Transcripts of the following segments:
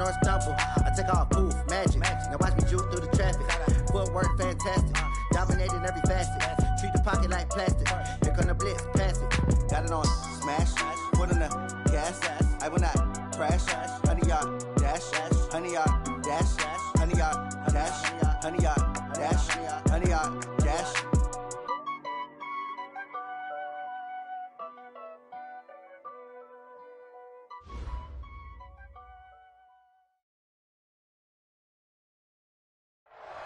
nor stumble. I take off, poof, magic. Now watch me juke through the traffic. Footwork fantastic, dominating every facet. Treat the pocket like plastic. Here come the blitz, pass it. Got it on smash, put on the gas. I will not crash. 100-yard dash, 100-yard dash, 100-yard dash, 100-yard dash, 100-yard dash.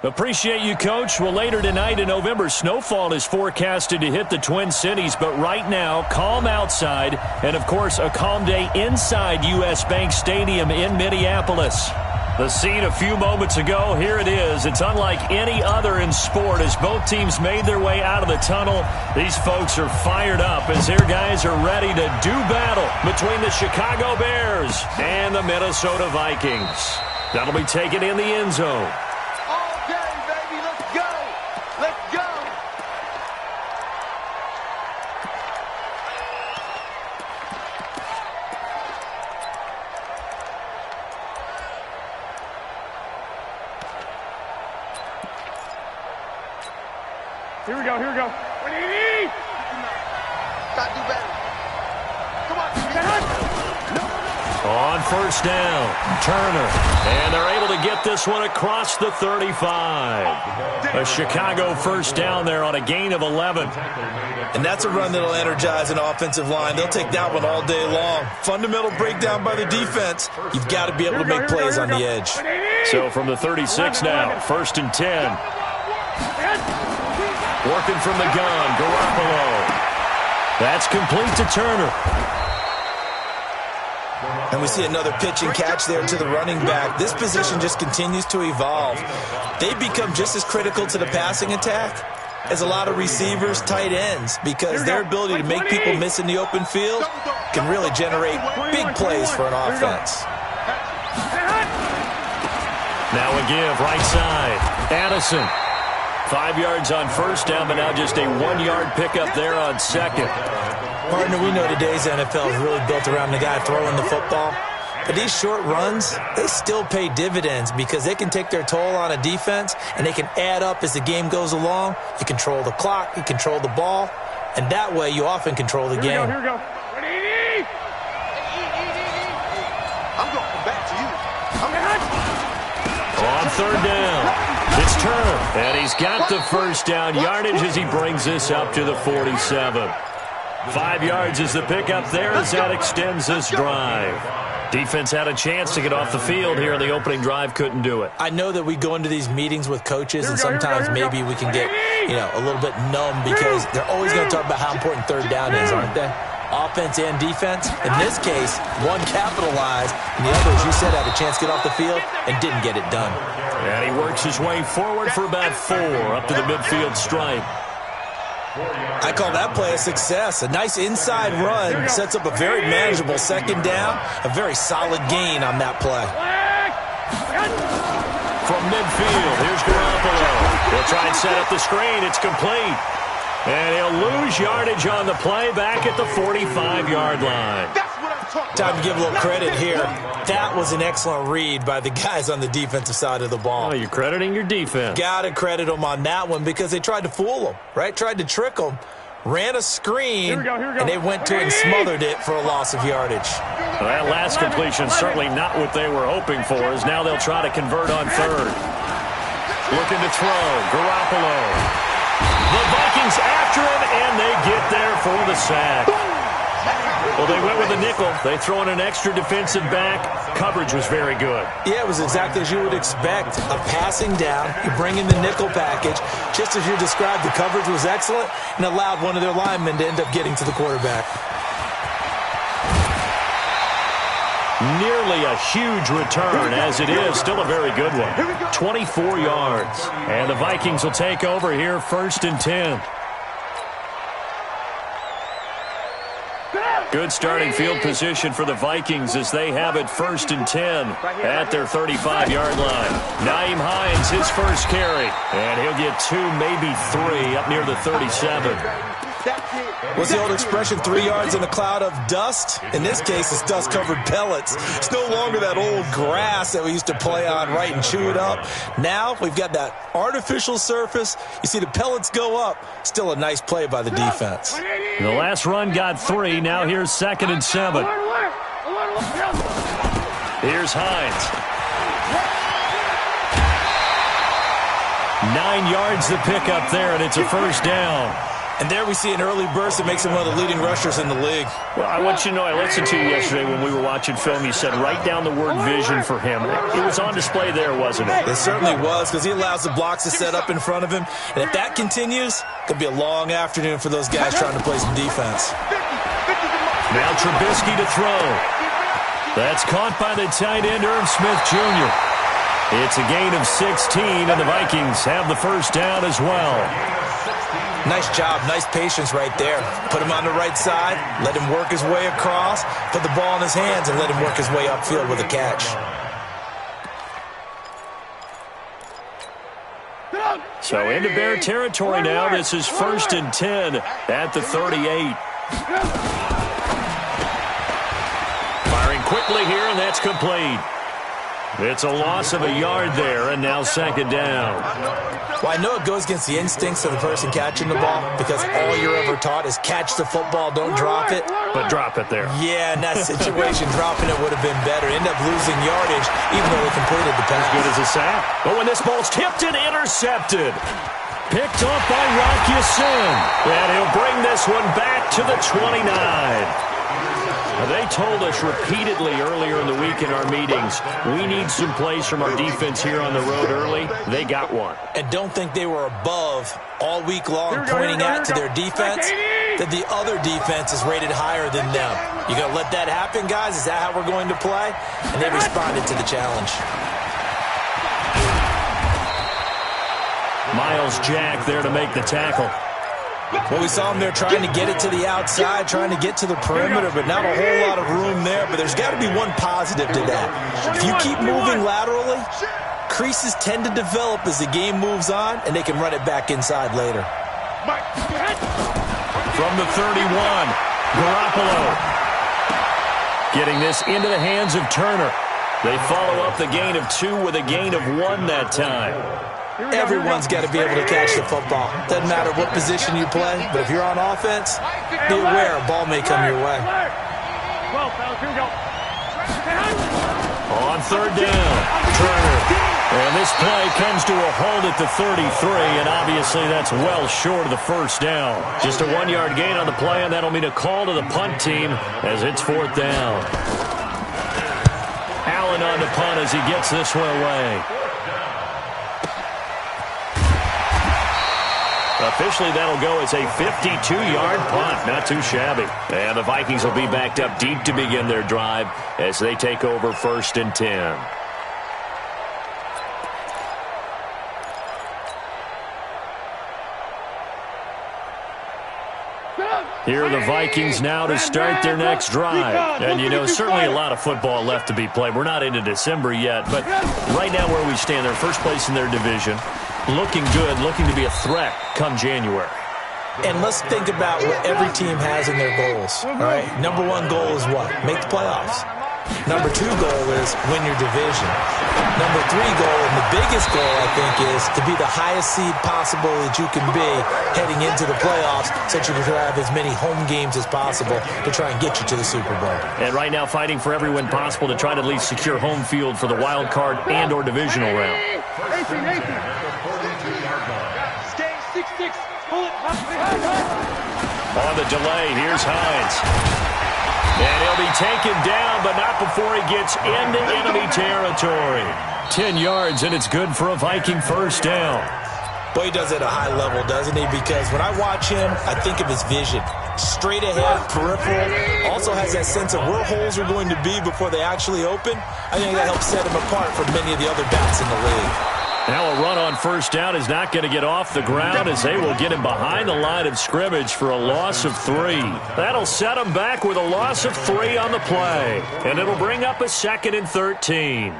Appreciate you, Coach. Well, later tonight in November, snowfall is forecasted to hit the Twin Cities, but right now, calm outside, and of course, a calm day inside U.S. Bank Stadium in Minneapolis. The scene a few moments ago, here it is. It's unlike any other in sport as both teams made their way out of the tunnel. These folks are fired up as their guys are ready to do battle between the Chicago Bears and the Minnesota Vikings. That'll be taken in the end zone. Here we go. Got to do better. Come on. On first down, Turner. And they're able to get this one across the 35. A Chicago first down there on a gain of 11. And that's a run that'll energize an offensive line. They'll take that one all day long. Fundamental breakdown by the defense. You've got to be able to make plays on the edge. So from the 36 now, first and 10. Working from the gun, Garoppolo. That's complete to Turner. And we see another pitch and catch there to the running back. This position just continues to evolve. They become just as critical to the passing attack as a lot of receivers, tight ends, because their ability to make people miss in the open field can really generate big plays for an offense. Now a give, right side. Addison. 5 yards on first down, but now just a 1-yard pickup there on second. Partner, we know today's NFL is really built around the guy throwing the football. But these short runs, they still pay dividends because they can take their toll on a defense and they can add up as the game goes along. You control the clock, you control the ball, and that way you often control the game. Here we go. I'm going to come back to you. On third down, it's Turner, and he's got the first down yardage as he brings this up to the 47. 5 yards is the pickup there as that extends this drive. Defense had a chance to get off the field here in the opening drive, couldn't do it. I know that we go into these meetings with coaches, and sometimes maybe we can get, a little bit numb because they're always going to talk about how important third down is, aren't they? Offense and defense. In this case, one capitalized, and the other, as you said, had a chance to get off the field and didn't get it done. And he works his way forward for about 4 up to the midfield stripe. I call that play a success. A nice inside run sets up a very manageable second down, a very solid gain on that play. From midfield, here's Garoppolo. He'll try and set up the screen. It's complete. And he'll lose yardage on the play back at the 45-yard line. Time to give a little credit here. That was an excellent read by the guys on the defensive side of the ball. Oh, you're crediting your defense. Got to credit them on that one because they tried to fool them, right? Tried to trick them. Ran a screen, and they went to it and smothered it for a loss of yardage. Well, that last completion certainly not what they were hoping for, as now they'll try to convert on third. Looking to throw, Garoppolo. The Vikings after him, and they get there for the sack. Well, they went with a nickel. They throw in an extra defensive back. Coverage was very good. Yeah, it was exactly as you would expect. A passing down, you bring in the nickel package. Just as you described, the coverage was excellent and allowed one of their linemen to end up getting to the quarterback. Nearly a huge return, as it is. Still a very good one. 24 yards. And the Vikings will take over here first and 10. Good starting field position for the Vikings as they have it first and 10 at their 35-yard line. Nyheim Hines, his first carry. And he'll get 2, maybe 3 up near the 37. What's the old expression, 3 yards in a cloud of dust? In this case, it's dust-covered pellets. It's no longer that old grass that we used to play on, right, and chew it up. Now we've got that artificial surface. You see the pellets go up. Still a nice play by the defense. The last run got 3. Now here's 2nd and 7. Here's Hines. 9 yards to pick up there, and it's a first down. And there we see an early burst that makes him one of the leading rushers in the league. Well, I want you to know, I listened to you yesterday when we were watching film. You said write down the word vision for him. It was on display there, wasn't it? It certainly was, because he allows the blocks to set up in front of him. And if that continues, it could be a long afternoon for those guys trying to play some defense. Now Trubisky to throw. That's caught by the tight end, Irv Smith Jr. It's a gain of 16, and the Vikings have the first down as well. Nice job, nice patience right there. Put him on the right side, let him work his way across, put the ball in his hands, and let him work his way upfield with a catch. So into Bear territory now. This is 1st and 10 at the 38. Firing quickly here, and that's complete. It's a loss of a yard there, and now 2nd down. Well, I know it goes against the instincts of the person catching the ball, because all you're ever taught is catch the football, don't drop it. But drop it there. Yeah, in that situation, dropping it would have been better. End up losing yardage, even though they completed the pass. As good as a sack. But when this ball's tipped and intercepted. Picked off by Rock Ya-Sin. And he'll bring this one back to the 29. They told us repeatedly earlier in the week in our meetings, we need some plays from our defense here on the road early. They got one. And don't think they were above all week long pointing out to their defense that the other defense is rated higher than them. You going to let that happen, guys? Is that how we're going to play? And they responded to the challenge. Miles Jack there to make the tackle. Well, we saw him there trying to get it to the outside, trying to get to the perimeter, but not a whole lot of room there. But there's got to be one positive to that. If you keep moving laterally, creases tend to develop as the game moves on, and they can run it back inside later. From the 31, Garoppolo. Getting this into the hands of Turner. They follow up the gain of 2 with a gain of 1 that time. Everyone's got to be able to catch the football. Doesn't matter what position you play, but if you're on offense, be aware a ball may come your way. On 3rd down, Turner. And this play comes to a halt at the 33, and obviously that's well short of the first down. Just a 1-yard gain on the play, and that'll mean a call to the punt team as it's 4th down. Allen on the punt as he gets this one away. Officially, that'll go as a 52-yard punt. Not too shabby. And the Vikings will be backed up deep to begin their drive as they take over 1st and 10. Here are the Vikings now to start their next drive. And, you know, certainly a lot of football left to be played. We're not into December yet, but right now where we stand, they're first place in their division. Looking good, looking to be a threat come January. And let's think about what every team has in their goals. All right, number 1 goal is what? Make the playoffs. Number 2 goal is win your division. Number 3 goal, and the biggest goal, I think, is to be the highest seed possible that you can be heading into the playoffs so that you can have as many home games as possible to try and get you to the Super Bowl. And right now fighting for every win possible to try to at least secure home field for the wild card and or divisional round. On the delay, here's Hines. And he'll be taken down, but not before he gets into enemy territory. 10 yards, and it's good for a Viking first down. Boy, he does it at a high level, doesn't he? Because when I watch him, I think of his vision. Straight ahead, peripheral. Also has that sense of where holes are going to be before they actually open. I think that helps set him apart from many of the other backs in the league. Now a run on first down is not going to get off the ground as they will get him behind the line of scrimmage for a loss of 3. That'll set him back with a loss of 3 on the play. And it'll bring up a 2nd and 13.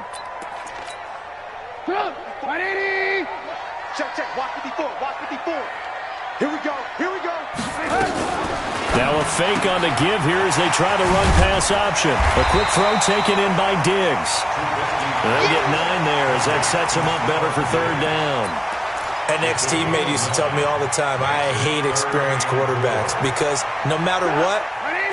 Check, check. Watch 54. Watch 54. Here we go. Here we go. Now a fake on the give here as they try the run-pass option. A quick throw taken in by Diggs. They'll get 9 there as that sets him up better for third down. An ex-teammate used to tell me all the time, I hate experienced quarterbacks because no matter what,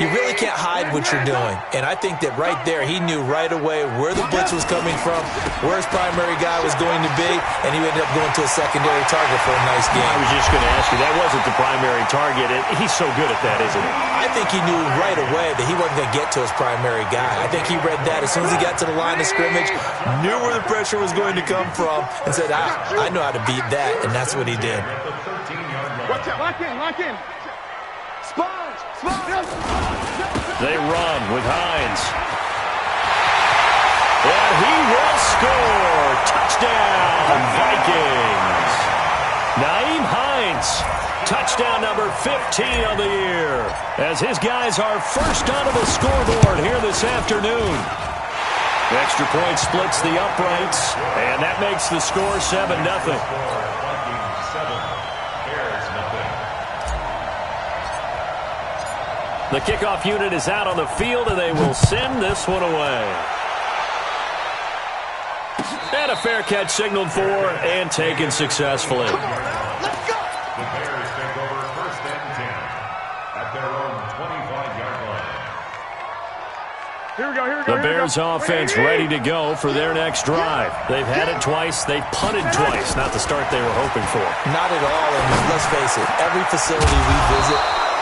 you really can't hide what you're doing. And I think that right there, he knew right away where the blitz was coming from, where his primary guy was going to be, and he ended up going to a secondary target for a nice game. I was just going to ask you, that wasn't the primary target. He's so good at that, isn't he? I think he knew right away that he wasn't going to get to his primary guy. I think he read that as soon as he got to the line of scrimmage, knew where the pressure was going to come from, and said, I know how to beat that, and that's what he did. Watch out. Lock in. Sponge. They run with Hines. And he will score. Touchdown, Vikings. Naeem Hines. Touchdown number 15 on the year. As his guys are first onto the scoreboard here this afternoon. Extra point splits the uprights. And that makes the score 7-0. The kickoff unit is out on the field, and they will send this one away. And a fair catch signaled for and taken successfully. Come on now, let's go. The Bears take over first and 10 at their own 25-yard line. Here we go. The Bears offense ready to go for their next drive. They've had it twice. They've punted twice. Not the start they were hoping for. Not at all, and let's face it, every facility we visit,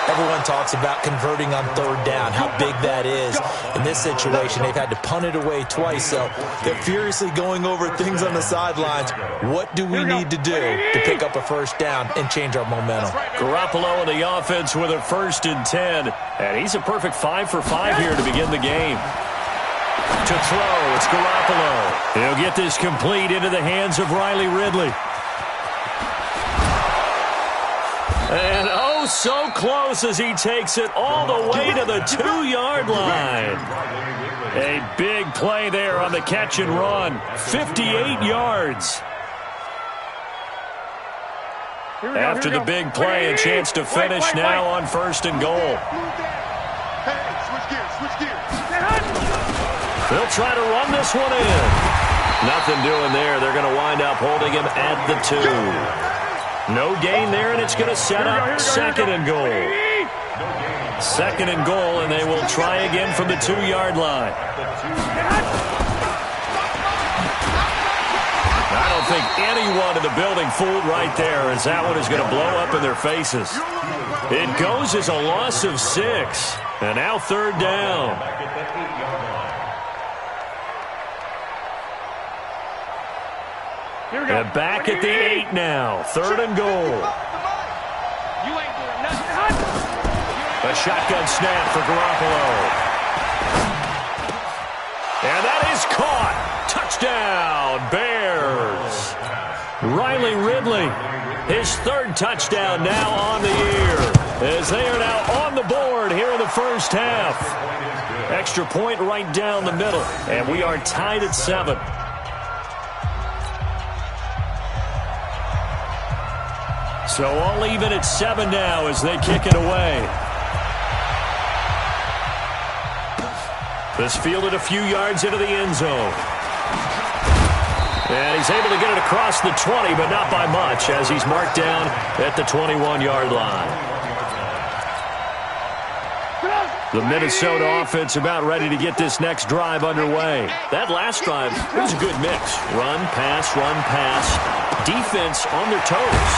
everyone talks about converting on third down, how big that is. In this situation, they've had to punt it away twice, so they're furiously going over things on the sidelines. What do we need to do to pick up a first down and change our momentum? Garoppolo in the offense with a 1st and 10. And he's a perfect 5 for 5 here to begin the game. To throw, it's Garoppolo. He'll get this complete into the hands of Riley Ridley. And oh, so close as he takes it all the way to the 2-yard line. A big play there on the catch and run. 58 yards. After the big play, a chance to finish now on 1st and goal. Hey, switch gears. They'll try to run this one in. Nothing doing there. They're going to wind up holding him at the 2. No gain there, and it's going to set up 2nd and goal. 2nd and goal, and they will try again from the 2-yard line. I don't think anyone in the building fooled right there, as that one is going to blow up in their faces. It goes as a loss of 6, and now 3rd down. And back at the 8 now. 3rd and goal. A shotgun snap for Garoppolo. And that is caught. Touchdown, Bears. Riley Ridley, his 3rd touchdown now on the year, as they are now on the board here in the first half. Extra point right down the middle, and we are tied at 7. So all even at 7 now as they kick it away. This fielded a few yards into the end zone. And he's able to get it across the 20, but not by much, as he's marked down at the 21-yard line. The Minnesota offense about ready to get this next drive underway. That last drive, it was a good mix. Run, pass, defense on their toes.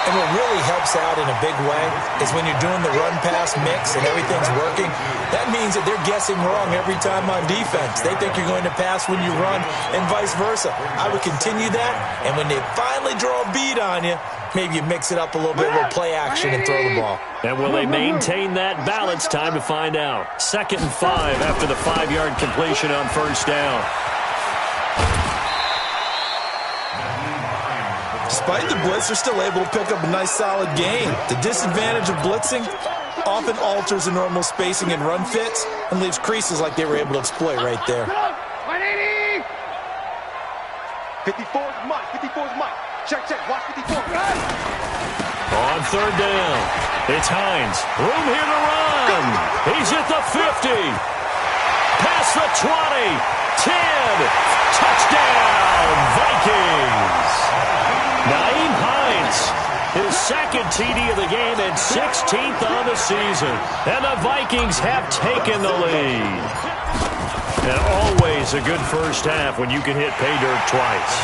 And what really helps out in a big way is when you're doing the run-pass mix and everything's working, that means that they're guessing wrong every time on defense. They think you're going to pass when you run and vice versa. I would continue that, and when they finally draw a bead on you, maybe you mix it up a little bit, a little play action, and throw the ball. And will they maintain that balance? Time to find out. 2nd and 5 after the 5-yard completion on 1st down. Despite the blitz, they're still able to pick up a nice, solid gain. The disadvantage of blitzing often alters the normal spacing and run fits and leaves creases like they were able to exploit right there. 180! 54's Mike. Check. Watch 54. On third down, it's Hines. Room here to run. He's at the 50. Past the 20. 10. Touchdown, Vikings. Naeem Hines, his second TD of the game and 16th on the season. And the Vikings have taken the lead. And always a good first half when you can hit pay dirt twice.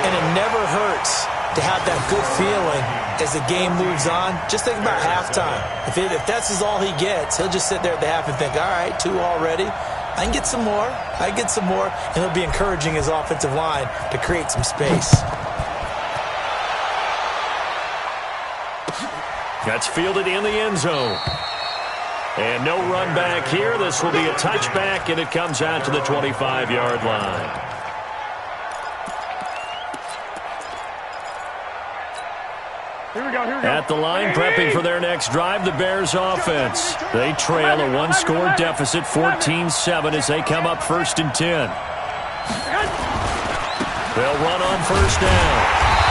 And it never hurts to have that good feeling as the game moves on. Just think about halftime. If that's all he gets, he'll just sit there at the half and think, all right, 2 already. I can get some more. I can get some more. And he'll be encouraging his offensive line to create some space. That's fielded in the end zone. And no run back here. This will be a touchback, and it comes out to the 25-yard line. Here we go. At the line, prepping for their next drive, the Bears offense. They trail a one-score deficit, 14-7, as they come up 1st and 10. They'll run on first down.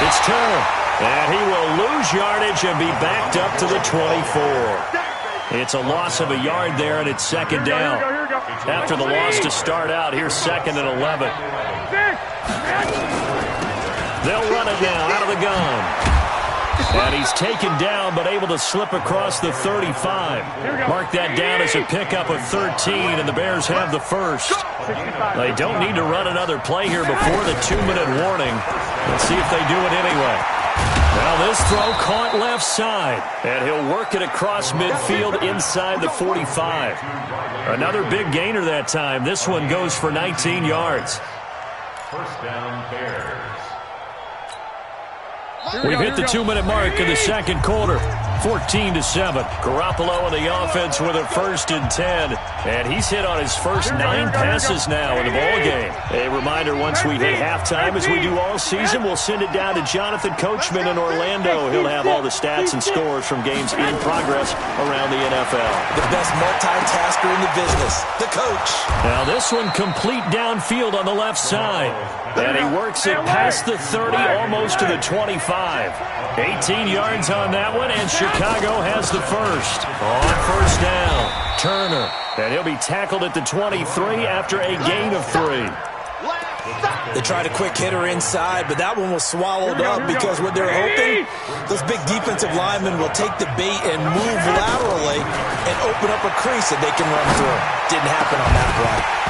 It's Turner, and he will lose yardage and be backed up to the 24. It's a loss of a yard there, and it's second down. After the loss to start out, here's 2nd and 11. They'll run it now out of the gun. And he's taken down, but able to slip across the 35. Mark that down as a pickup of 13, and the Bears have the first. They don't need to run another play here before the 2-minute warning. Let's see if they do it anyway. Now this throw caught left side, and he'll work it across midfield inside the 45. Another big gainer that time. This one goes for 19 yards. First down, Bears. We've hit the 2-minute mark in the second quarter. 14-7. Garoppolo in the offense with a 1st and 10. And he's hit on his first 9 passes now in the ballgame. A reminder, once we hit halftime, as we do all season, we'll send it down to Jonathan Coachman in Orlando. He'll have all the stats and scores from games in progress around the NFL. The best multitasker in the business, the coach. Now this one complete downfield on the left side. And he works it past the 30, almost to the 25. 18 yards on that one, and Chicago has the first. On first down, Turner. And he'll be tackled at the 23 after a gain of 3. They tried a quick hitter inside, but that one was swallowed up because what they're hoping, those big defensive linemen will take the bait and move laterally and open up a crease that they can run through. Didn't happen on that play.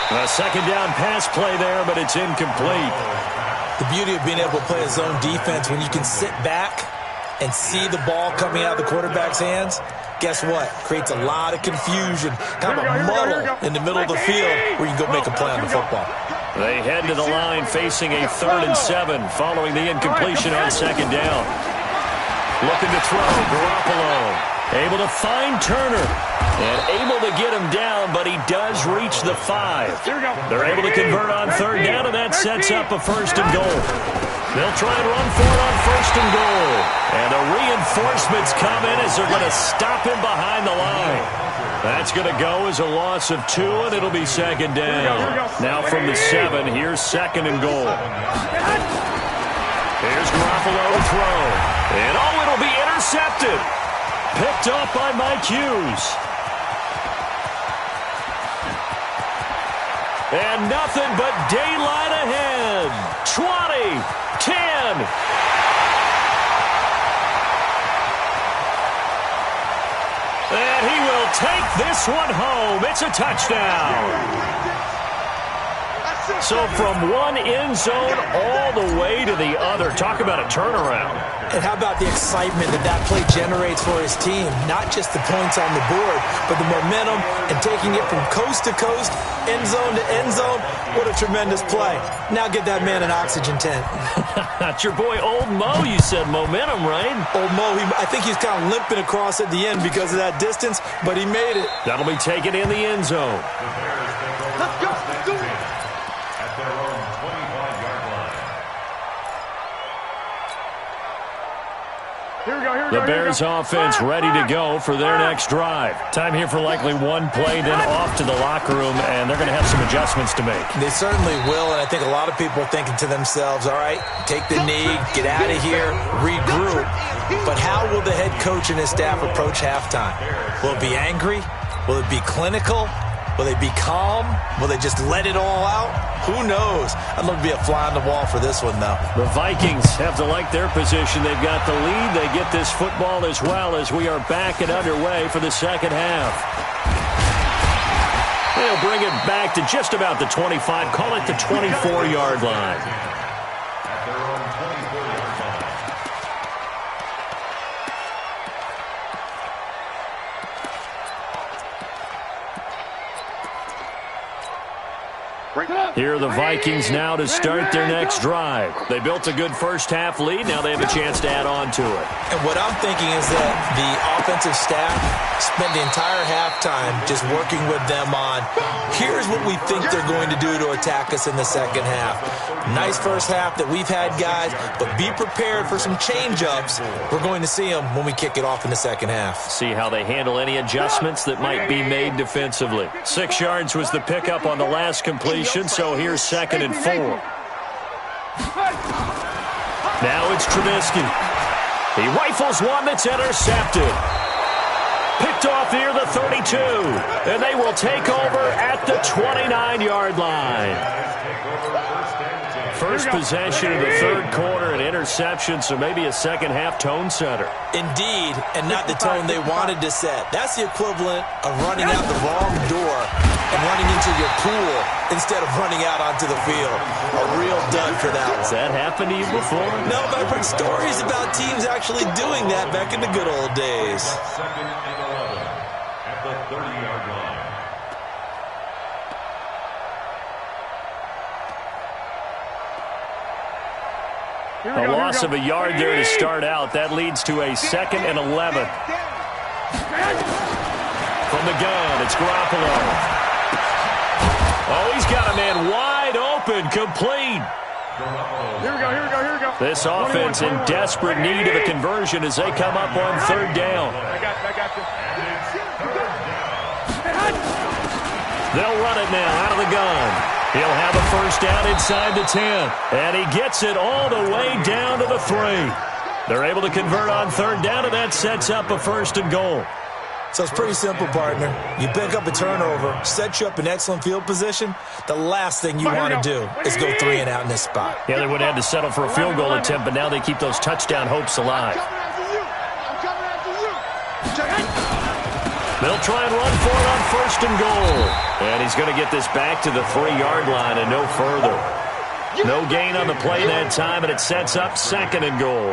A second down pass play there, but it's incomplete. The beauty of being able to play a zone defense when you can sit back and see the ball coming out of the quarterback's hands, guess what? Creates a lot of confusion, kind of a muddle in the middle of the field where you can go make a play on the football. They head to the line facing a 3rd and 7 following the incompletion on second down. Looking to throw, Garoppolo. Able to find Turner. And able to get him down, but he does reach the 5. They're able to convert on third down, and that sets up a 1st and goal. They'll try and run for it on 1st and goal. And the reinforcements come in as they're going to stop him behind the line. That's going to go as a loss of 2, and it'll be second down. Now from the 7, here's 2nd and goal. Here's Garoppolo to throw. And it'll be intercepted. Picked off by Mike Hughes. And nothing but daylight ahead. 20, 10. And he will take this one home. It's a touchdown. So from one end zone all the way to the other. Talk about a turnaround. And how about the excitement that play generates for his team? Not just the points on the board, but the momentum and taking it from coast to coast, end zone to end zone. What a tremendous play. Now get that man an oxygen tent. That's your boy Old Mo. You said momentum, right? Old Mo, I think he's kind of limping across at the end because of that distance, but he made it. That'll be taken in the end zone. Let's go. At their own 25-yard line. The Bears offense ready to go for their next drive. Time here for likely one play, then off to the locker room, and they're going to have some adjustments to make. They certainly will, and I think a lot of people are thinking to themselves, all right, take the knee, get out of here, regroup. But how will the head coach and his staff approach halftime? Will it be angry? Will it be clinical? Will they be calm? Will they just let it all out? Who knows? I'd love to be a fly on the wall for this one, though. The Vikings have to like their position. They've got the lead. They get this football as well as we are back and underway for the second half. They'll bring it back to just about the 25. Call it the 24-yard line. At their own 24-yard line. Here are the Vikings now to start their next drive. They built a good first-half lead. Now they have a chance to add on to it. And what I'm thinking is that the offensive staff spent the entire halftime just working with them on, here's what we think they're going to do to attack us in the second half. Nice first half that we've had, guys, but be prepared for some change-ups. We're going to see them when we kick it off in the second half. See how they handle any adjustments that might be made defensively. 6 yards was the pickup on the last completion, so here's 2nd and 4. Now it's Trubisky. He rifles one that's intercepted. Picked off near the 32. And they will take over at the 29-yard line. First possession of the third quarter, an interception, so maybe a second-half tone setter. Indeed, and not the tone they wanted to set. That's the equivalent of running out the wrong door and running into your pool instead of running out onto the field. A real dud for that one. Has that happened to you before? No, but I've heard stories about teams actually doing that back in the good old days. 2nd and 11 at the 30-yard line. A loss of a yard there to start out. That leads to a 2nd and 11. From the gun, it's Garoppolo. Oh, he's got a man wide open, complete. Here we go. This offense in desperate need of a conversion as they come up on 3rd down. I got you. They'll run it now out of the gun. He'll have a first down inside the 10. And he gets it all the way down to the 3. They're able to convert on 3rd down, and that sets up a 1st and goal. So it's pretty simple, partner. You pick up a turnover, set you up in excellent field position. The last thing you want to do is go 3 and out in this spot. Yeah, they would have had to settle for a field goal attempt, but now they keep those touchdown hopes alive. They'll try and run for it on 1st and goal. And he's going to get this back to the 3-yard line and no further. No gain on the play that time, and it sets up 2nd and goal.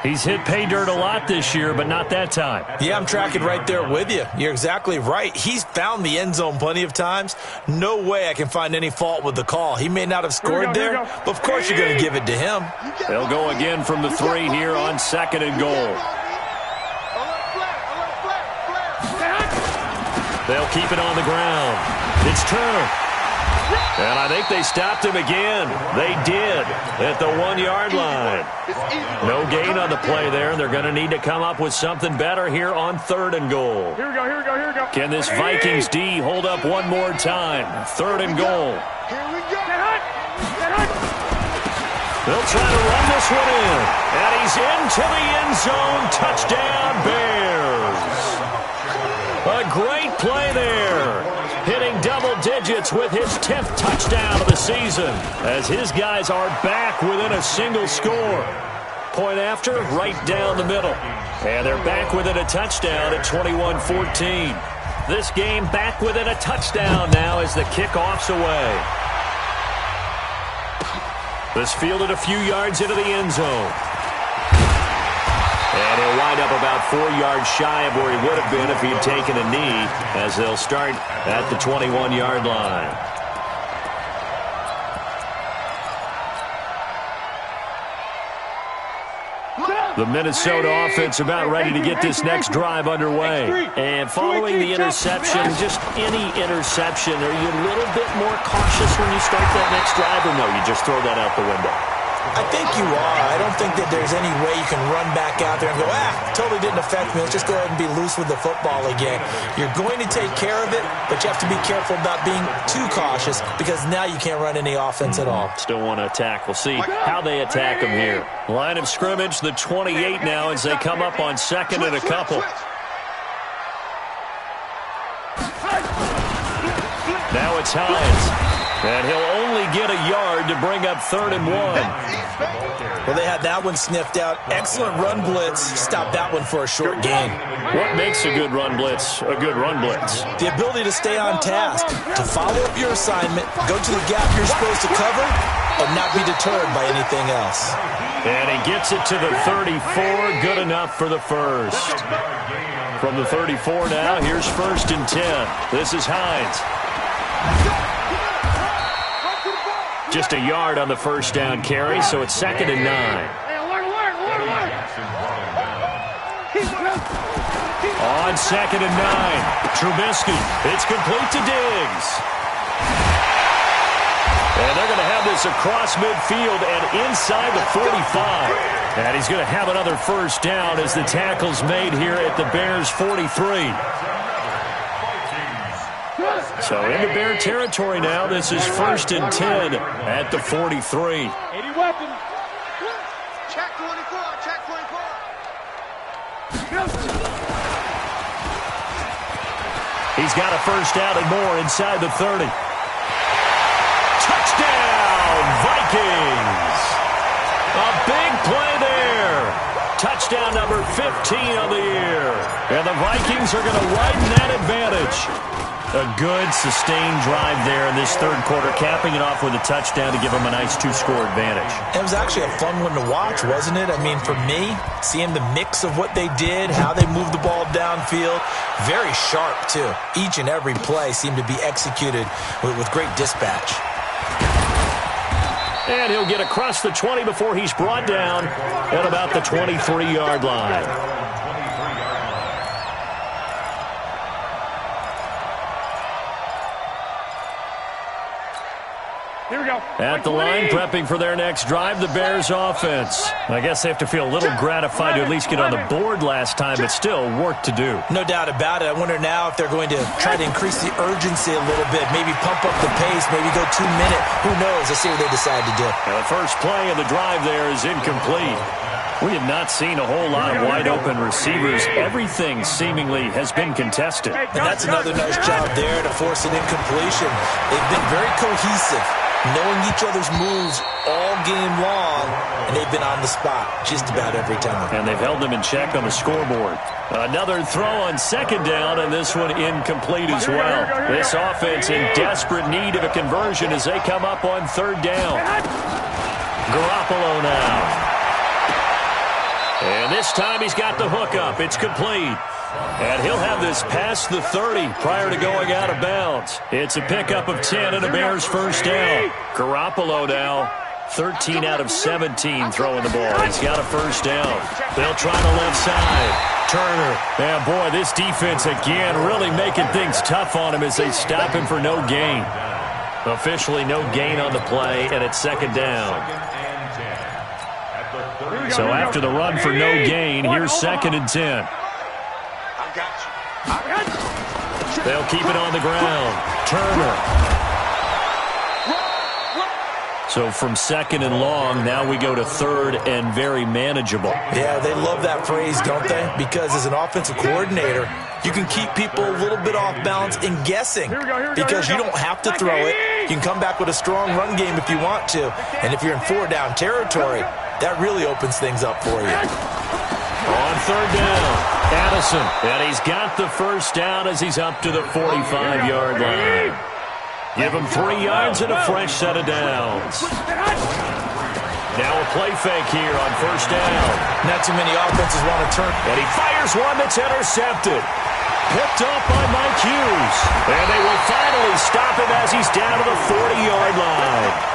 He's hit pay dirt a lot this year, but not that time. Yeah, I'm tracking right there with you. You're exactly right. He's found the end zone plenty of times. No way I can find any fault with the call. He may not have scored there, but of course you're going to give it to him. They'll go again from the 3 here on 2nd and goal. They'll keep it on the ground. It's Turner. And I think they stopped him again. They did at the 1-yard line. No gain on the play there. They're going to need to come up with something better here on 3rd and goal. Here we go. Can this Vikings D hold up one more time? 3rd and goal. They'll try to run this one in. And he's into the end zone. Touchdown, Bears. A great play there. Hitting double digits with his 10th touchdown of the season as his guys are back within a single score. Point after, right down the middle. And they're back within a touchdown at 21-14. This game back within a touchdown now as the kickoff's away. This fielded a few yards into the end zone. And he'll wind up about 4 yards shy of where he would have been if he had taken a knee as they'll start at the 21-yard line. The Minnesota offense about ready to get this next drive underway. And following the interception, just any interception, are you a little bit more cautious when you start that next drive, or no, you just throw that out the window? I think you are. I don't think that there's any way you can run back out there and go, totally didn't affect me. Let's just go ahead and be loose with the football again. You're going to take care of it, but you have to be careful about being too cautious because now you can't run any offense at all. Still want to attack. We'll see how they attack them here. Line of scrimmage, the 28 now as they come up on second and a couple. Now it's Hines. And he'll only get a yard to bring up 3rd and 1. Well, they had that one sniffed out. Excellent run blitz. Stop that one for a short gain. What makes a good run blitz a good run blitz? The ability to stay on task, to follow up your assignment, go to the gap you're supposed to cover, and not be deterred by anything else. And he gets it to the 34. Good enough for the first. From the 34 now, here's 1st and 10. This is Hines. Just a yard on the first down carry, so it's 2nd and 9. On 2nd and 9, Trubisky. It's complete to Diggs. And they're going to have this across midfield and inside the 45. And he's going to have another first down as the tackle's made here at the Bears' 43. So into Bear territory now. This is 1st and 10 at the 43. 80 weapons. Check 24. Check 24. He's got a first down and more inside the 30. Touchdown, Vikings! A big play there. Touchdown number 15 on the year. And the Vikings are going to widen that advantage. A good, sustained drive there in this 3rd quarter, capping it off with a touchdown to give them a nice 2-score advantage. It was actually a fun one to watch, wasn't it? I mean, for me, seeing the mix of what they did, how they moved the ball downfield, very sharp, too. Each and every play seemed to be executed with great dispatch. And he'll get across the 20 before he's brought down at about the 23-yard line. Here we go. At the line, prepping for their next drive, the Bears offense. I guess they have to feel a little gratified to at least get on the board last time, but still work to do. No doubt about it. I wonder now if they're going to try to increase the urgency a little bit, maybe pump up the pace, maybe go 2 minute. Who knows? Let's see what they decide to do. Now the first play of the drive there is incomplete. We have not seen a whole lot of wide-open receivers. Everything seemingly has been contested. And that's another nice job there to force an incompletion. They've been very cohesive, knowing each other's moves all game long, and they've been on the spot just about every time. And they've held them in check on the scoreboard. Another throw on 2nd down, and this one incomplete as well. This offense in desperate need of a conversion as they come up on 3rd down. Garoppolo now. And this time he's got the hook up. It's complete. And he'll have this past the 30 prior to going out of bounds. It's a pickup of 10 and a Bears first down. Garoppolo now, 13 out of 17 throwing the ball. He's got a first down. They'll try the left side. Turner. Yeah, boy, this defense again really making things tough on him as they stop him for no gain. Officially no gain on the play, and it's 2nd down. So after the run for no gain, here's 2nd and 10. They'll keep it on the ground. Turner. So from 2nd and long, now we go to 3rd and very manageable. Yeah, they love that phrase, don't they? Because as an offensive coordinator, you can keep people a little bit off balance in guessing. Because you don't have to throw it. You can come back with a strong run game if you want to. And if you're in 4-down territory, that really opens things up for you. On 3rd down, Addison. And he's got the first down as he's up to the 45-yard line. Give him 3 yards and a fresh set of downs. Now a play fake here on 1st down. Not too many offenses want to turn. And he fires one that's intercepted. Picked up by Mike Hughes. And they will finally stop him as he's down to the 40-yard line.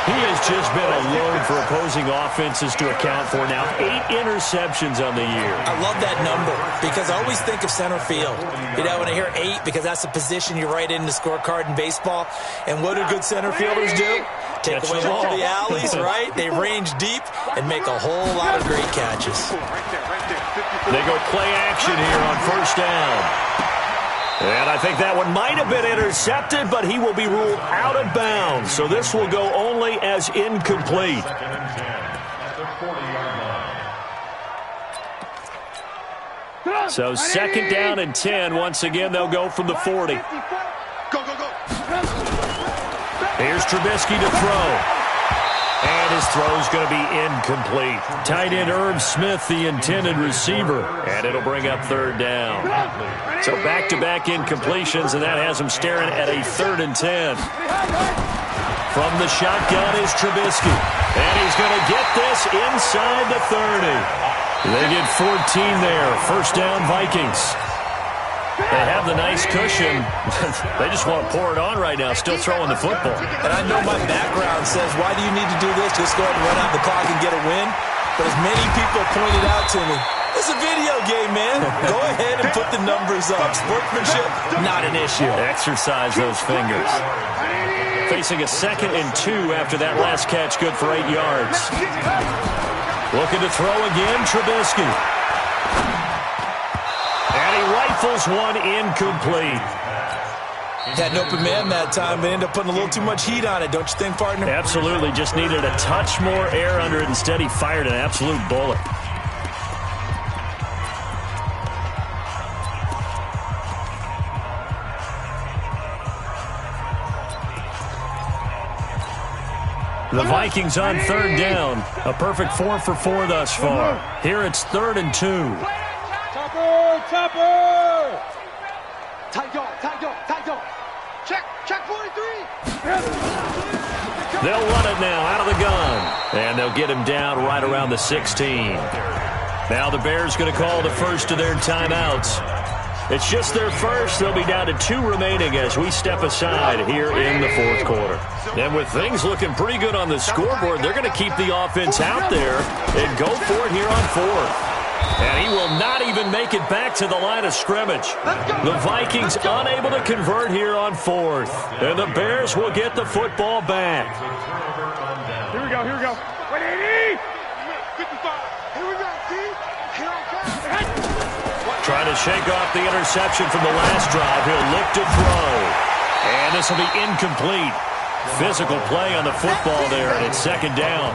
He has just been a load for opposing offenses to account for now. 8 interceptions on the year. I love that number because I always think of center field. You know, when I hear 8, because that's the position you write in the scorecard in baseball. And what do good center fielders do? Take away all the alleys, right? They range deep and make a whole lot of great catches. They go play action here on first down. And I think that one might have been intercepted, but he will be ruled out of bounds. So this will go only as incomplete. So second down and 10. Once again, they'll go from the 40. Here's Trubisky to throw. And his throw's going to be incomplete. Tight end Irv Smith, the intended receiver. And it'll bring up third down. So back-to-back incompletions, and that has him staring at a 3rd and 10. From the shotgun is Trubisky. And he's going to get this inside the 30. They get 14 there. First down, Vikings. They have the nice cushion. They just want to pour it on right now, still throwing the football. And I know my background says, why do you need to do this? Just go ahead and run out the clock and get a win. But as many people pointed out to me, it's a video game, man. Go ahead and put the numbers up. Sportsmanship, not an issue. Exercise those fingers. Facing a 2nd and 2 after that last catch, good for 8 yards. Looking to throw again, Trubisky. And he rifles one incomplete. Had an open man that time, but ended up putting a little too much heat on it, don't you think, partner? Absolutely. Just needed a touch more air under it. Instead, he fired an absolute bullet. The Vikings on third down. A perfect 4 for 4 thus far. Here it's 3rd and 2. Topper! Tight dog. Check 43. They'll run it now out of the gun. And they'll get him down right around the 16. Now the Bears going to call the first of their timeouts. It's just their first. They'll be down to 2 remaining as we step aside here in the 4th quarter. And with things looking pretty good on the scoreboard, they're going to keep the offense out there and go for it here on 4th. And he will not even make it back to the line of scrimmage. The Vikings unable to convert here on 4th. And the Bears will get the football back. Here we go. 180. 55. Here we go, Here I come. Trying to shake off the interception from the last drive. He'll look to throw. And this will be incomplete. Physical play on the football there, and it's 2nd down.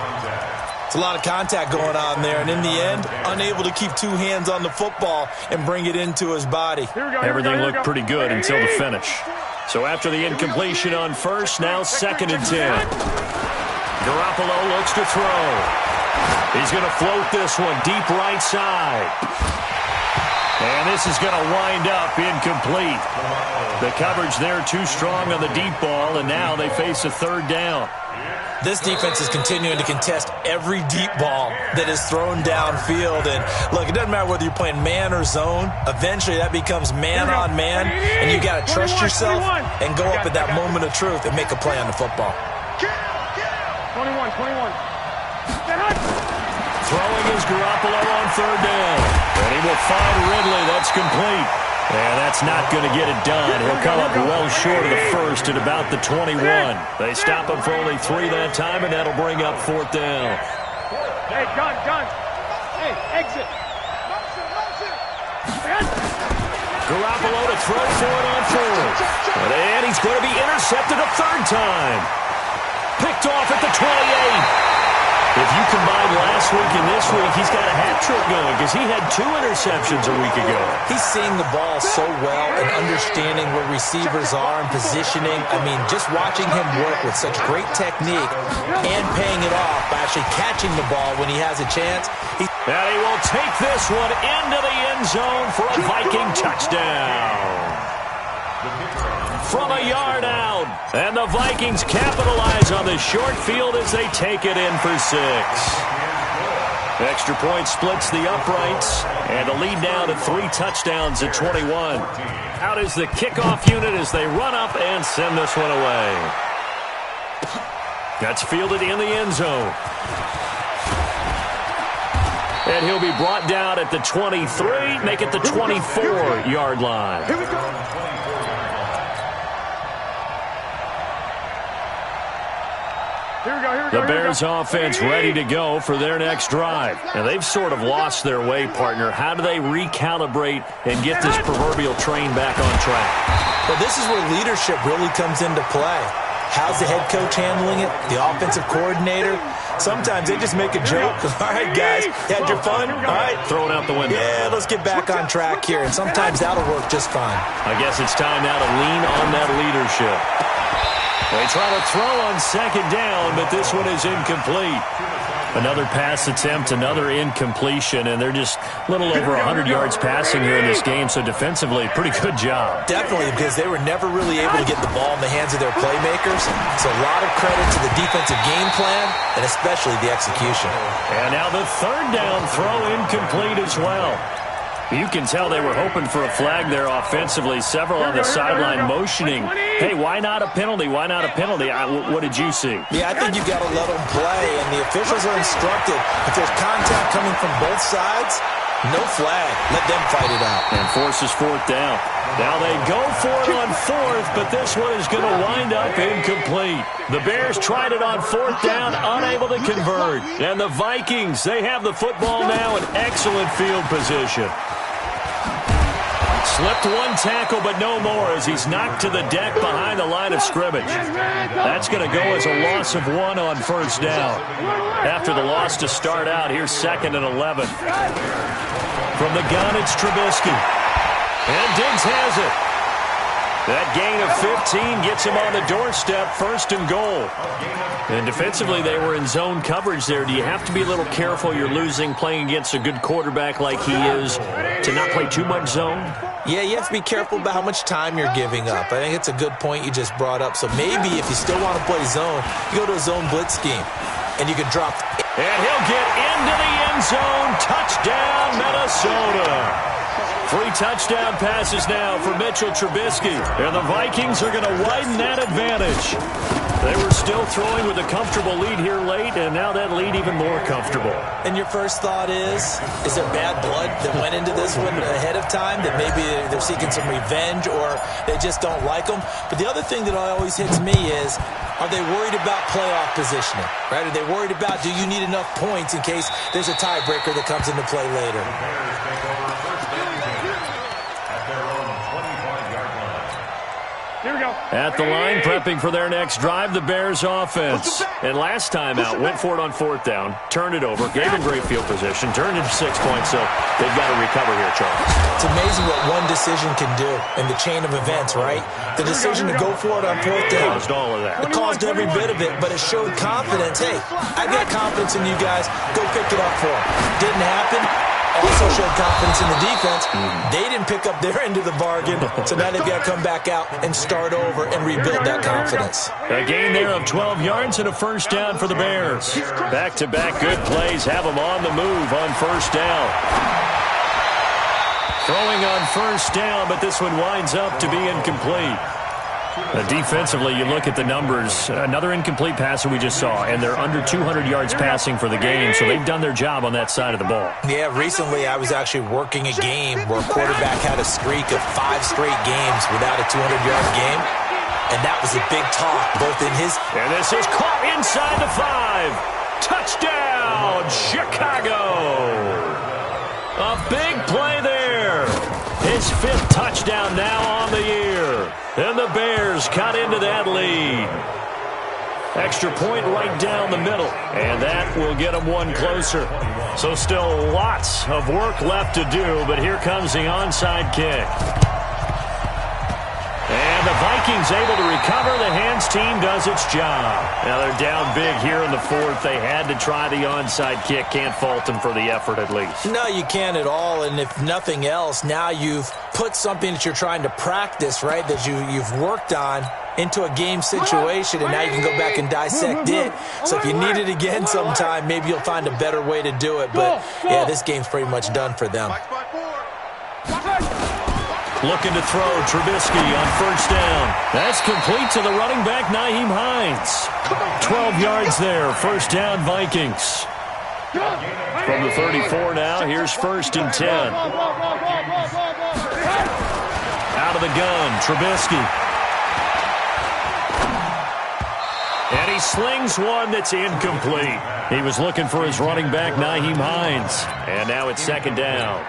It's a lot of contact going on there, and in the end, unable to keep 2 hands on the football and bring it into his body. Everything looked pretty good until the finish. So after the incompletion on first, now 2nd and 10. Garoppolo looks to throw. He's going to float this one deep right side. And this is going to wind up incomplete. The coverage there too strong on the deep ball, and now they face a 3rd down. This defense is continuing to contest every deep ball that is thrown downfield. And look, it doesn't matter whether you're playing man or zone. Eventually, that becomes man on man, and you got to trust yourself and go up at that moment of truth and make a play on the football. 21. Throwing is Garoppolo on 3rd down. And he will find Ridley. That's complete. And that's not going to get it done. He'll come up well short of the first at about the 21. They stop him for only 3 that time, and that'll bring up 4th down. Hey, gun. Hey, exit. Garoppolo to throw for it on 4th. And he's going to be intercepted a 3rd time. Picked off at the 28. If you combine last week and this week, he's got a hat trick going because he had 2 interceptions a week ago. He's seeing the ball so well and understanding where receivers are and positioning. I mean, just watching him work with such great technique and paying it off by actually catching the ball when he has a chance. And he will take this one into the end zone for a Viking touchdown. From a yard out. And the Vikings capitalize on the short field as they take it in for 6. Extra point splits the uprights. And a lead now to 3 touchdowns at 21. Out is the kickoff unit as they run up and send this one away. That's fielded in the end zone. And he'll be brought down at the 23, make it the 24-yard line. Here we go. The Bears offense ready to go for their next drive. And they've sort of lost their way, partner. How do they recalibrate and get this proverbial train back on track? Well, this is where leadership really comes into play. How's the head coach handling it? The offensive coordinator? Sometimes they just make a joke. All right, guys, you had your fun? All right. Throw it out the window. Yeah, let's get back on track here. And sometimes that'll work just fine. I guess it's time now to lean on that leadership. They try to throw on second down, but this one is incomplete. Another pass attempt, another incompletion, and they're just a little over 100 yards passing here in this game, so defensively, pretty good job. Definitely, because they were never really able to get the ball in the hands of their playmakers. So a lot of credit to the defensive game plan, and especially the execution. And now the third down throw incomplete as well. You can tell they were hoping for a flag there offensively. Several on the sideline motioning, hey, why not a penalty? Why not a penalty? What did you see? Yeah, I think you got to let them play, and the officials are instructed. If there's contact coming from both sides, no flag. Let them fight it out. And forces fourth down. Now they go for it on fourth, but this one is going to wind up incomplete. The Bears tried it on fourth down, unable to convert. And the Vikings, they have the football now in excellent field position. Slipped one tackle, but no more as he's knocked to the deck behind the line of scrimmage. That's going to go as a loss of 1 on first down. After the loss to start out, here's 2nd and 11. From the gun, it's Trubisky. And Diggs has it. That gain of 15 gets him on the doorstep, 1st and goal. And defensively, they were in zone coverage there. Do you have to be a little careful? You're losing, playing against a good quarterback like he is, to not play too much zone? Yeah, you have to be careful about how much time you're giving up. I think it's a good point you just brought up. So maybe if you still want to play zone, you go to a zone blitz scheme, and you can drop. And he'll get into the end zone. Touchdown, Minnesota. 3 touchdown passes now for Mitchell Trubisky. And the Vikings are going to widen that advantage. They were still throwing with a comfortable lead here late, and now that lead even more comfortable. And your first thought is there bad blood that went into this one ahead of time, that maybe they're seeking some revenge or they just don't like them? But the other thing that always hits me is, are they worried about playoff positioning? Right? Are they worried about, do you need enough points in case there's a tiebreaker that comes into play later? Here we go. At the line, prepping for their next drive, the Bears offense. And last time out, went for it on fourth down, turned it over, gave him great field position, turned it to 6 points, so they've got to recover here, Charles. It's amazing what one decision can do in the chain of events, right? The decision to go for it on fourth down. Caused all of that. It caused every bit of it, but it showed confidence. Hey, I got confidence in you guys. Go pick it up for them. Didn't happen. Also showed confidence in the defense. They didn't pick up their end of the bargain, so now they've got to come back out and start over and rebuild that confidence. A gain there of 12 yards and a first down for the Bears. Back-to-back good plays have them on the move on first down. Throwing on first down, but this one winds up to be incomplete. Defensively, you look at the numbers. Another incomplete pass that we just saw, and they're under 200 yards passing for the game, so they've done their job on that side of the ball. Yeah, recently I was actually working a game where a quarterback had a streak of 5 straight games without a 200-yard game, and that was a big talk, both in his... And this is caught inside the 5. Touchdown, Chicago! A big play there. His 5th touchdown now on the year. And the Bears cut into that lead. Extra point right down the middle. And that will get them one closer. So still lots of work left to do, but here comes the onside kick. And the Vikings able to recover. The hands team does its job. Now they're down big here in the 4th. They had to try the onside kick. Can't fault them for the effort at least. No, you can't at all. And if nothing else, now you've put something that you're trying to practice, right, that you've worked on into a game situation, and now you can go back and dissect it. So if you need it again sometime, maybe you'll find a better way to do it. But, yeah, this game's pretty much done for them. Looking to throw, Trubisky on first down. That's complete to the running back, Nyheim Hines. 12 yards there, first down Vikings. From the 34 now, here's 1st and 10. Out of the gun, Trubisky. And he slings one that's incomplete. He was looking for his running back, Nyheim Hines. And now it's second down.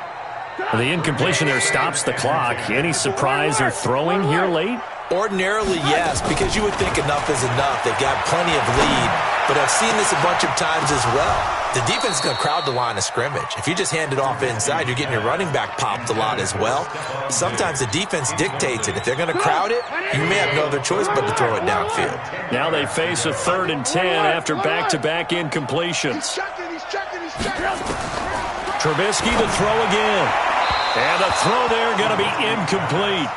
The incompletion there stops the clock. Any surprise they're throwing here late? Ordinarily, yes, because you would think enough is enough. They've got plenty of lead, but I've seen this a bunch of times as well. The defense is going to crowd the line of scrimmage. If you just hand it off inside, you're getting your running back popped a lot as well. Sometimes the defense dictates it. If they're going to crowd it, you may have no other choice but to throw it downfield. Now they face a 3rd and 10 after back-to-back incompletions. Trubisky to throw again. And the throw there going to be incomplete.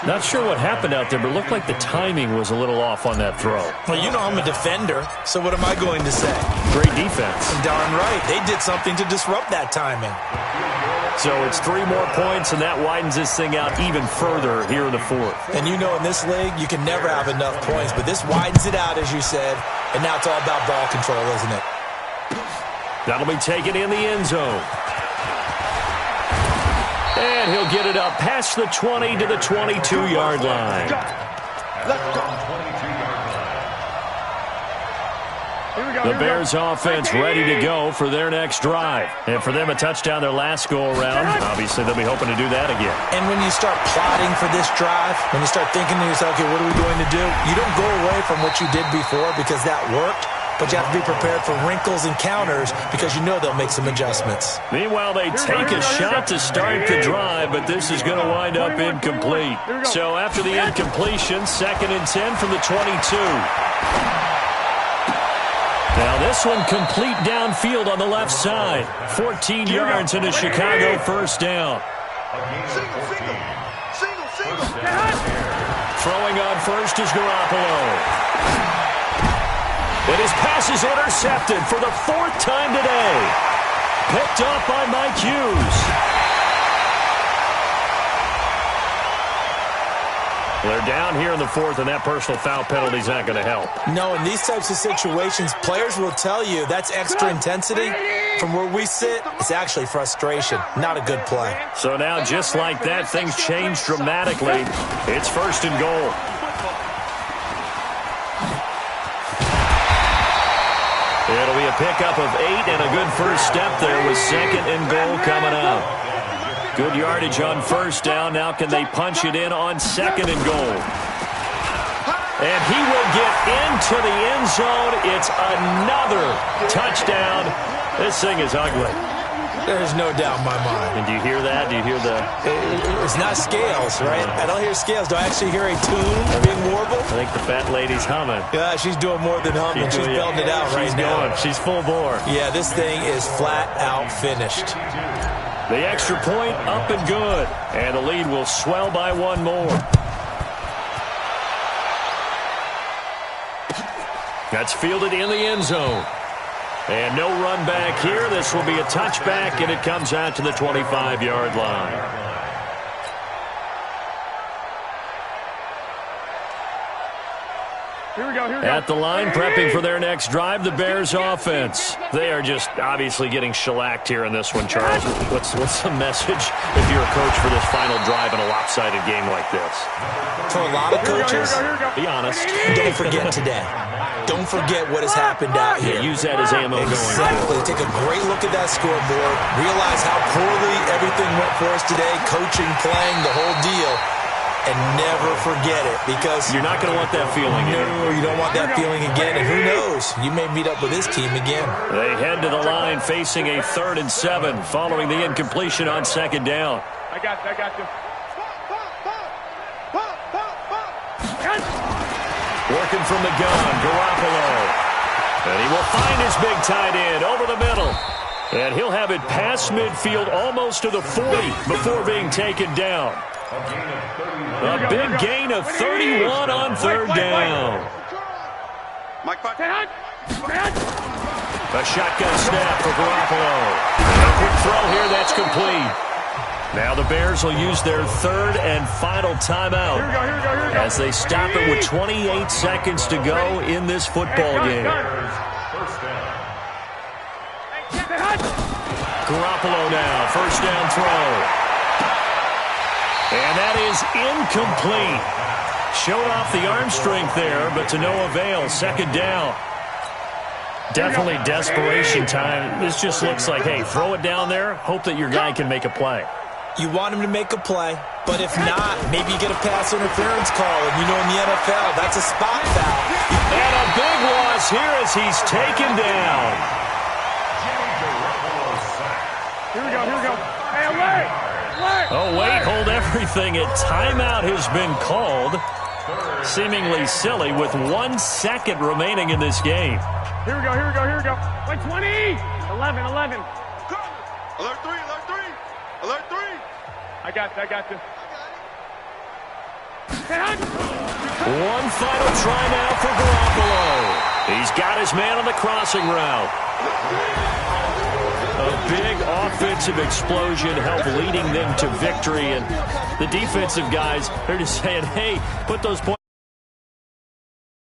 Not sure what happened out there, but it looked like the timing was a little off on that throw. Well, you know I'm a defender, so what am I going to say? Great defense. Darn right. They did something to disrupt that timing. So it's 3 more points, and that widens this thing out even further here in the 4th. And you know in this league, you can never have enough points, but this widens it out, as you said, and now it's all about ball control, isn't it? That'll be taken in the end zone. And he'll get it up past the 20 to the 22-yard line. The Bears offense ready to go for their next drive. And for them, a touchdown their last go-around. Obviously, they'll be hoping to do that again. And when you start plotting for this drive, when you start thinking to yourself, okay, what are we going to do? You don't go away from what you did before because that worked. But you have to be prepared for wrinkles and counters because you know they'll make some adjustments. Meanwhile, they take a shot to start the drive, but this is going to wind up incomplete. So after the incompletion, 2nd and 10 from the 22. Now this one complete downfield on the left side. 14 yards and a Chicago first down. Throwing on first is Garoppolo. And his pass is intercepted for the 4th time today. Picked off by Mike Hughes. They're down here in the 4th, and that personal foul penalty is not going to help. No, in these types of situations, players will tell you that's extra intensity. From where we sit, it's actually frustration, not a good play. So now, just like that, things change dramatically. It's 1st and goal. It'll be a pickup of 8 and a good first step there with 2nd and goal coming up. Good yardage on first down. Now can they punch it in on 2nd and goal? And he will get into the end zone. It's another touchdown. This thing is ugly. There's no doubt in my mind. And do you hear that? Do you hear the... It's not scales, right? I don't hear scales. Do I actually hear a tune being warbled? I think the fat lady's humming. Yeah, she's doing more than humming. She's belting it out right now. She's full bore. Yeah, this thing is flat out finished. The extra point up and good. And the lead will swell by 1 more. That's fielded in the end zone. And no run back here. This will be a touchback, and it comes out to the 25-yard line. At the line, prepping for their next drive, the Bears offense. They are just obviously getting shellacked here in this one, Charles. What's the message if you're a coach for this final drive in a lopsided game like this? For a lot of coaches, be honest. Don't forget today. Don't forget what has happened out here. Use that as ammo going forward. Exactly. Take a great look at that scoreboard. Realize how poorly everything went for us today. Coaching, playing, the whole deal. And never forget it, because you're not going to want that feeling again. No, you don't want that feeling again. And who knows? You may meet up with this team again. They head to the line facing a 3rd and 7 following the incompletion on 2nd down. I got you. Working from the gun, Garoppolo. And he will find his big tight end over the middle. And he'll have it past midfield almost to the 40 before being taken down. A big gain of 31 on 3rd down. A shotgun snap for Garoppolo. A quick throw here, that's complete. Now the Bears will use their 3rd and final timeout as they stop it with 28 seconds to go in this football game. Garoppolo now, 1st down throw. And that is incomplete. Showed off the arm strength there, but to no avail. Second down. Definitely desperation time. This just looks like, hey, throw it down there, hope that your guy can make a play. You want him to make a play, but if not, maybe you get a pass interference call. And you know in the NFL, that's a spot foul. And a big loss here as he's taken down. Here we go. Hey, wait. Oh, wait, hold everything. A timeout has been called. Seemingly silly with 1 second remaining in this game. Here we go. Wait, 20. 11. Go. Alert 3. I got this. One final try now for Garoppolo. He's got his man on the crossing route. A big offensive explosion helped leading them to victory. And the defensive guys, they're just saying, hey, put those points.